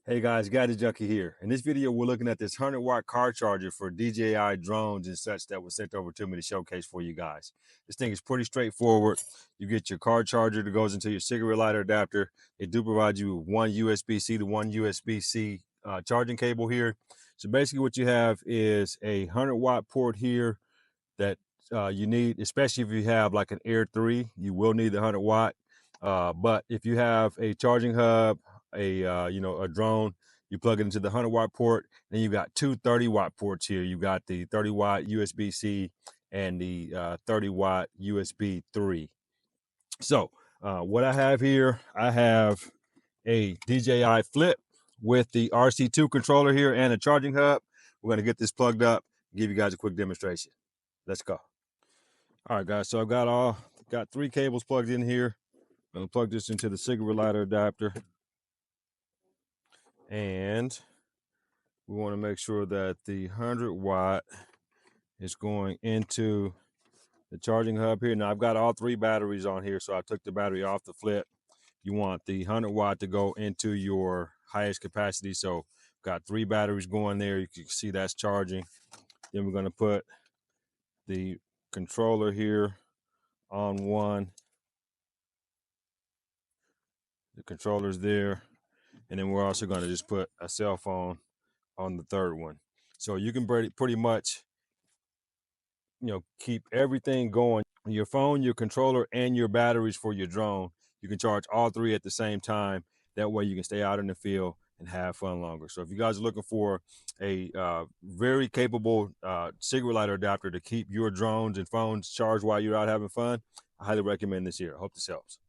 Hey guys, Gadget Junkie here. In this video, we're looking at this 100-watt car charger for DJI drones and such that was sent over to me to showcase for you guys. This thing is pretty straightforward. You get your car charger that goes into your cigarette lighter adapter. They do provide you with one USB-C to one USB-C charging cable here. So basically what you have is a 100-watt port here that you need, especially if you have like an Air 3, you will need the 100-watt. But if you have a charging hub, a drone, you plug it into the 100-watt port. Then you've got two 30-watt ports here. You've got the 30-watt USB-C and the 30-watt USB 3. So what I have here, I have a DJI Flip with the RC2 controller here and a charging hub. We're going to get this plugged up and give you guys a quick demonstration. Let's go. All right, guys, so I've got three cables plugged in here. I'm gonna plug this into the cigarette lighter adapter. And we want to make sure that the 100-watt is going into the charging hub here. Now I've got all three batteries on here, so I took the battery off the Flip. You want the 100-watt to go into your highest capacity. So got three batteries going there. You can see that's charging. Then we're going to put the controller here on one. The controller's there. And then we're also going to just put a cell phone on the third one. So you can pretty much, keep everything going. Your phone, your controller, and your batteries for your drone. You can charge all three at the same time. That way you can stay out in the field and have fun longer. So if you guys are looking for a very capable cigarette lighter adapter to keep your drones and phones charged while you're out having fun, I highly recommend this here. I hope this helps.